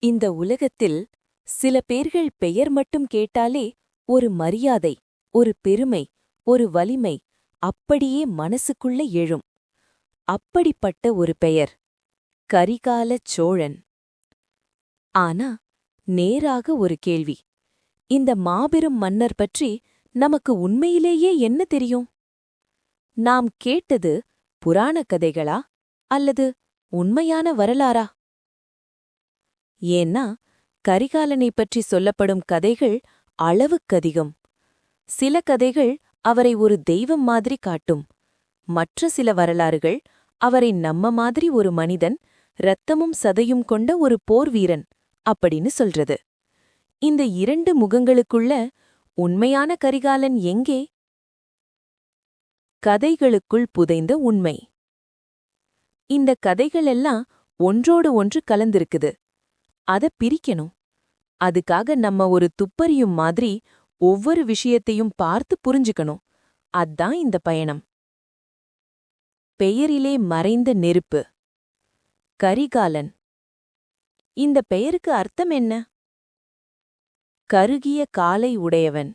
இந்த உலகத்தில் சில பேர்கள் பெயர் மட்டும் கேட்டாலே ஒரு மரியாதை, ஒரு பெருமை, ஒரு வலிமை அப்படியே மனசுக்குள்ள எழும். அப்படிப்பட்ட ஒரு பெயர் கரிகாலச் சோழன். ஆனா நேராக ஒரு கேள்வி. இந்த மாபெரும் மன்னர் பற்றி நமக்கு உண்மையிலேயே என்ன தெரியும்? நாம் கேட்டது புராணக் கதைகளா அல்லது உண்மையான வரலாறா? ஏன்னா கரிகாலனைப் பற்றி சொல்லப்படும் கதைகள் அளவுக்கதிகம். சில கதைகள் அவரை ஒரு தெய்வம் மாதிரி காட்டும். மற்ற சில வரலாறுகள் அவரை நம்ம மாதிரி ஒரு மனிதன், இரத்தமும் சதையும் கொண்ட ஒரு போர் வீரன் அப்படின்னு சொல்றது. இந்த இரண்டு முகங்களுக்குள்ள உண்மையான கரிகாலன் எங்கே? கதைகளுக்குள் புதைந்த உண்மை. இந்த கதைகளெல்லாம் ஒன்றோடு ஒன்று கலந்திருக்குது. அத பிரிக்கணும். அதுக்காக நம்ம ஒரு துப்பறியும் மாதிரி ஒவ்வொரு விஷயத்தையும் பார்த்து புரிஞ்சுக்கணும். அதான் இந்த பயணம். பெயரிலே மறைந்த நெருப்பு. கரிகாலன். இந்த பெயருக்கு அர்த்தம் என்ன? கருகிய காலை உடையவன்.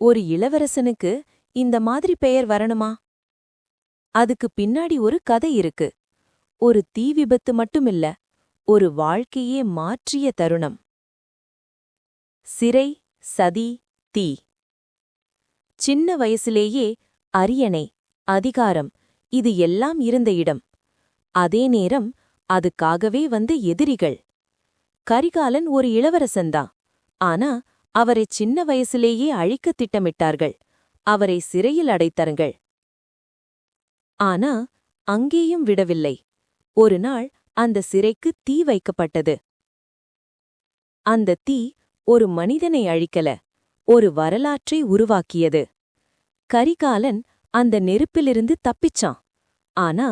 ஒரு இளவரசனுக்கு இந்த மாதிரி பெயர் வரணுமா? அதுக்கு பின்னாடி ஒரு கதை இருக்கு. ஒரு தீ விபத்து மட்டுமில்ல, ஒரு வாழ்க்கையே மாற்றிய தருணம். சிறை, சதி, தீ. சின்ன வயசிலேயே அரியணை, அதிகாரம் இது எல்லாம் இருந்த இடம். அதே நேரம் அதுக்காகவே வந்த எதிரிகள். கரிகாலன் ஒரு இளவரசன்தான். ஆனா அவரை சின்ன வயசிலேயே அழிக்கத் திட்டமிட்டார்கள். அவரை சிறையில் அடைத்தார்கள். ஆனா அங்கேயும் விடவில்லை. ஒரு நாள் அந்த சிறைக்கு தீ வைக்கப்பட்டது. அந்த தீ ஒரு மனிதனை அழிக்கல, ஒரு வரலாற்றை உருவாக்கியது. கரிகாலன் அந்த நெருப்பிலிருந்து தப்பிச்சான். ஆனா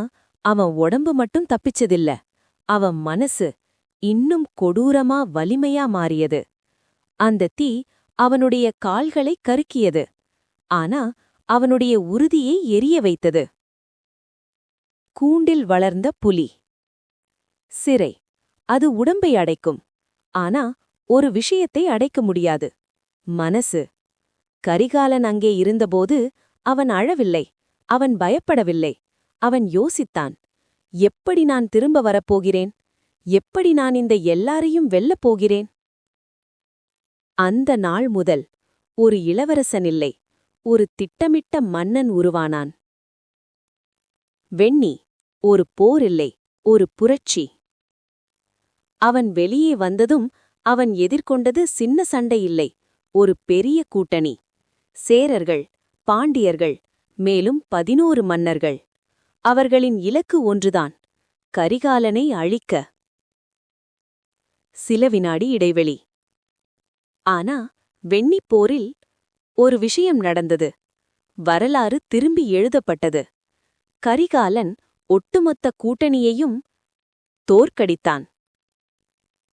அவன் உடம்பு மட்டும் தப்பிச்சதில்ல. அவன் மனசு இன்னும் கொடூரமா வலிமையா மாறியது. அந்த தீ அவனுடைய கால்களை கருக்கியது. ஆனா அவனுடைய உறுதியை எரிய வைத்தது. கூண்டில் வளர்ந்த புலி. சிறை அது உடம்பை அடைக்கும். ஆனா ஒரு விஷயத்தை அடைக்க முடியாது. மனசு. கரிகாலன் அங்கே இருந்தபோது அவன் அழவில்லை. அவன் பயப்படவில்லை. அவன் யோசித்தான். எப்படி நான் திரும்ப வரப்போகிறேன்? எப்படி நான் இந்த எல்லாரையும் வெல்லப் போகிறேன்? அந்த நாள் முதல் ஒரு இளவரசன் இல்லை, ஒரு திட்டமிட்ட மன்னன் உருவானான். வெண்ணி. ஒரு போர் இல்லை, ஒரு புரட்சி. அவன் வெளியே வந்ததும் அவன் எதிர்கொண்டது சின்ன சண்டை இல்லை, ஒரு பெரிய கூட்டணி. சேரர்கள், பாண்டியர்கள், மேலும் 11 மன்னர்கள். அவர்களின் இலக்கு ஒன்றுதான், கரிகாலனை அழிக்க. சில வினாடி இடைவெளி. ஆனா வெண்ணிப் போரில் ஒரு விஷயம் நடந்தது. வரலாறு திரும்பி எழுதப்பட்டது. கரிகாலன் ஒட்டுமொத்த கூட்டணியையும் தோற்கடித்தான்.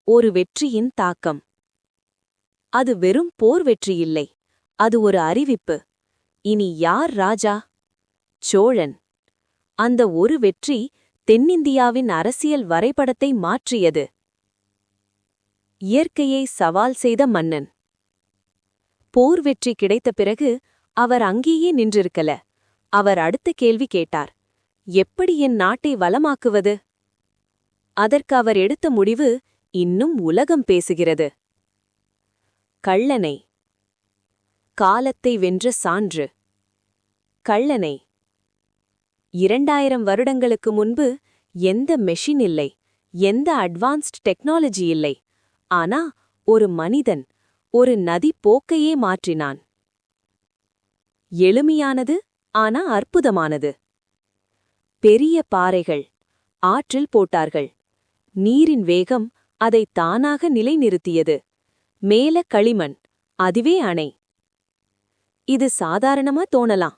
ஒரு வெற்றியின் தாக்கம். அது வெறும் போர் வெற்றியில்லை, அது ஒரு அறிவிப்பு. இனி யார் ராஜா? சோழன். அந்த ஒரு வெற்றி தென்னிந்தியாவின் அரசியல் வரைபடத்தை மாற்றியது. இயற்கையை சவால் செய்த மன்னன். போர் வெற்றி கிடைத்த பிறகு அவர் அங்கேயே நின்றிருக்கல. அவர் அடுத்த கேள்வி கேட்டார். எப்படி என் நாட்டை வளமாக்குவது? அதற்கு அவர் எடுத்த முடிவு இன்னும் உலகம் பேசுகிறது. கள்ளனை. காலத்தை வென்ற சான்று. கள்ளனை. 2000 வருடங்களுக்கு முன்பு எந்த மெஷின் இல்லை, எந்த அட்வான்ஸ்ட் டெக்னாலஜி இல்லை. ஆனா ஒரு மனிதன் ஒரு நதி போக்கையே மாற்றினான். எளிமையானது, ஆனா அற்புதமானது. பெரிய பாறைகள் ஆற்றில் போட்டார்கள். நீரின் வேகம் அதை தானாக நிலைநிறுத்தியது. மேல களிமண், அதுவே அணை. இது சாதாரணமா தோணலாம்.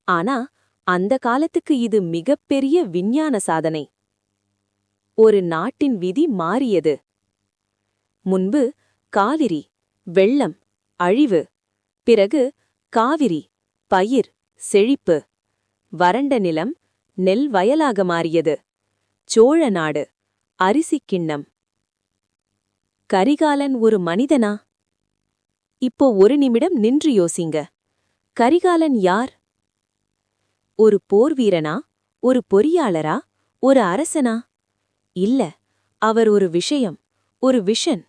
ஆனா அந்த காலத்துக்கு இது மிகப்பெரிய விஞ்ஞான சாதனை. ஒரு நாட்டின் விதி மாறியது. முன்பு காவிரி, வெள்ளம், அழிவு. பிறகு காவிரி, பயிர், செழிப்பு. வறண்ட நிலம் நெல் வயலாக மாறியது. சோழ நாடு, அரிசிக் கிண்ணம். கரிகாலன் ஒரு மனிதனா? இப்போ ஒரு நிமிடம் நின்று யோசிங்க. கரிகாலன் யார்? ஒரு போர் வீரனா? ஒரு பொறியாளரா? ஒரு அரசனா? இல்ல, அவர் ஒரு விஷயம், ஒரு விஷன்.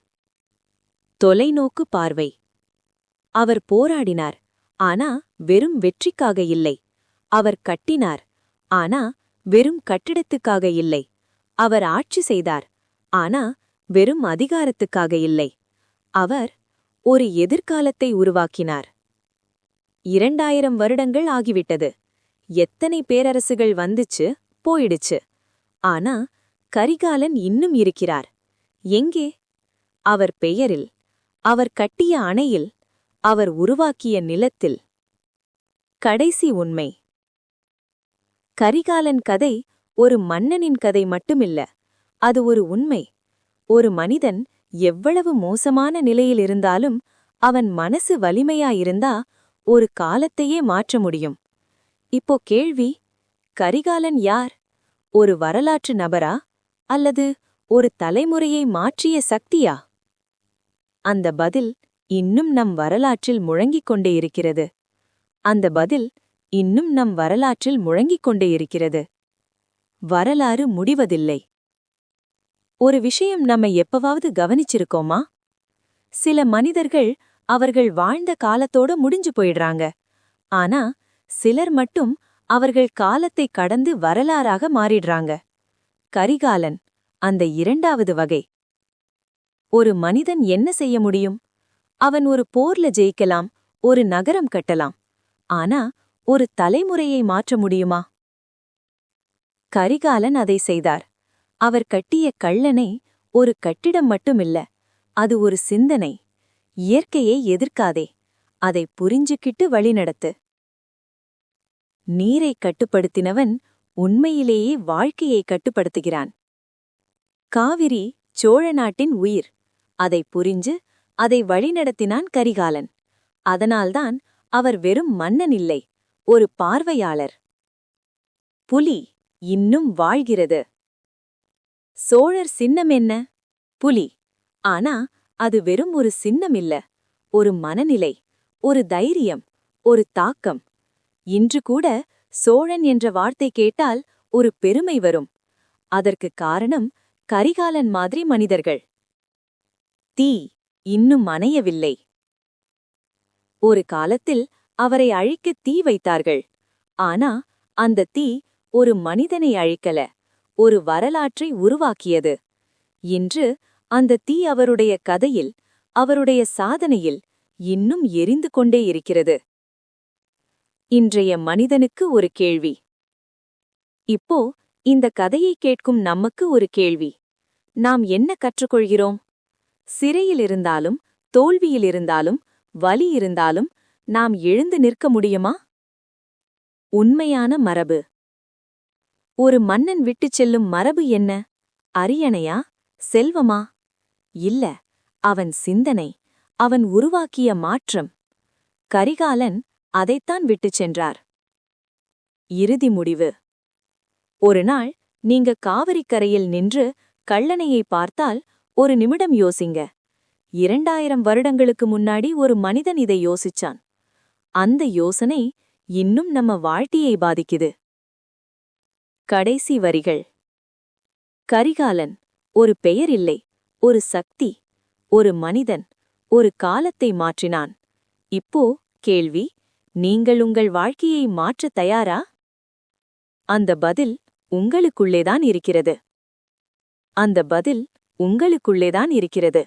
தொலைநோக்கு பார்வை. அவர் போராடினார், ஆனா வெறும் வெற்றிக்காக இல்லை. அவர் கட்டினார், ஆனா வெறும் கட்டிடத்துக்காக இல்லை. அவர் ஆட்சி செய்தார், ஆனா வெறும் அதிகாரத்துக்காக இல்லை. அவர் ஒரு எதிர்காலத்தை உருவாக்கினார். 2000 வருடங்கள் ஆகிவிட்டது. எத்தனை பேரரசுகள் வந்துச்சு, போயிடுச்சு. ஆனா கரிகாலன் இன்னும் இருக்கிறார். எங்கே? அவர் பெயரில், அவர் கட்டிய அணையில், அவர் உருவாக்கிய நிலத்தில். கடைசி உண்மை. கரிகாலன் கதை ஒரு மன்னனின் கதை மட்டுமில்ல, அது ஒரு உண்மை. ஒரு மனிதன் எவ்வளவு மோசமான நிலையில் இருந்தாலும் அவன் மனசு வலிமையாயிருந்தா ஒரு காலத்தையே மாற்ற முடியும். இப்போ கேள்வி, கரிகாலன் யார்? ஒரு வரலாற்று நபரா அல்லது ஒரு தலைமுறையை மாற்றிய சக்தியா? அந்த பதில் இன்னும் நம் வரலாற்றில் முழங்கிக் கொண்டே இருக்கிறது. அந்த பதில் இன்னும் நம் வரலாற்றில் முழங்கிக் கொண்டே இருக்கிறது. வரலாறு முடிவதில்லை. ஒரு விஷயம் நம்ம எப்பவாவது கவனிச்சிருக்கோமா? சில மனிதர்கள் அவர்கள் வாழ்ந்த காலத்தோட முடிஞ்சு போயிடுறாங்க. ஆனா சிலர் மட்டும் அவர்கள் காலத்தை கடந்து வரலாறாக மாறிடுறாங்க. கரிகாலன் அந்த இரண்டாவது வகை. ஒரு மனிதன் என்ன செய்ய முடியும்? அவன் ஒரு போர்ல ஜெயிக்கலாம், ஒரு நகரம் கட்டலாம். ஆனா ஒரு தலைமுறையை மாற்ற முடியுமா? கரிகாலன் அதை செய்தார். அவர் கட்டிய கல்லணை ஒரு கட்டிடம் மட்டுமில்ல, அது ஒரு சிந்தனை. இயற்கையை எதிர்க்காதே, அதை புரிஞ்சுக்கிட்டு வழிநடத்து. நீரை கட்டுப்படுத்தினவன் உண்மையிலேயே வாழ்க்கையை கட்டுப்படுத்துகிறான். காவிரி சோழ நாட்டின் உயிர். அதை புரிஞ்சு அதை வழிநடத்தினான் கரிகாலன். அதனால்தான் அவர் வெறும் மன்னன் இல்லை, ஒரு பார்வையாளர். புலி இன்னும் வாழ்கிறது. சோழர் சின்னம் என்ன? புலி. ஆனா அது வெறும் ஒரு சின்னம் இல்ல, ஒரு மனநிலை, ஒரு தைரியம், ஒரு தாக்கம். இன்று கூட சோழன் என்ற வார்த்தை கேட்டால் ஒரு பெருமை வரும். அதற்கு காரணம் கரிகாலன் மாதிரி மனிதர்கள். தீ இன்னும் அணையவில்லை. ஒரு காலத்தில் அவரை அழிக்க தீ வைத்தார்கள். ஆனா அந்த தீ ஒரு மனிதனை அழிக்கல, ஒரு வரலாற்றை உருவாக்கியது. இன்று அந்த தீ அவருடைய கதையில், அவருடைய சாதனையில் இன்னும் எரிந்து கொண்டே இருக்கிறது. இன்றைய மனிதனுக்கு ஒரு கேள்வி. இப்போ இந்த கதையை கேட்கும் நமக்கு ஒரு கேள்வி. நாம் என்ன கற்றுக்கொள்கிறோம்? சிறையிலிருந்தாலும், தோல்வியிலிருந்தாலும், வலி இருந்தாலும் நாம் எழுந்து நிற்க முடியுமா? உண்மையான மரபு. ஒரு மன்னன் விட்டுச் செல்லும் மரபு என்ன? அரியணையா? செல்வமா? இல்ல, அவன் சிந்தனை, அவன் உருவாக்கிய மாற்றம். கரிகாலன் அதைத்தான் விட்டுச் சென்றார். இறுதி முடிவு. ஒரு நாள் நீங்க காவிரிக்கரையில் நின்று கல்லணையை பார்த்தால் ஒரு நிமிடம் யோசிங்க. 2000 வருடங்களுக்கு முன்னாடி ஒரு மனிதன் இதை யோசிச்சான். அந்த யோசனை இன்னும் நம்ம வாழ்க்கையை பாதிக்குது. கடைசி வரிகள். கரிகாலன் ஒரு பெயர் இல்லை, ஒரு சக்தி, ஒரு மனிதன், ஒரு காலத்தை மாற்றினான். இப்போ கேள்வி, நீங்கள் உங்கள் வாழ்க்கையை மாற்றத் தயாரா? அந்த பதில் உங்களுக்குள்ளேதான் இருக்கிறது. அந்த பதில் உங்களுக்குள்ளேதான் இருக்கிறது.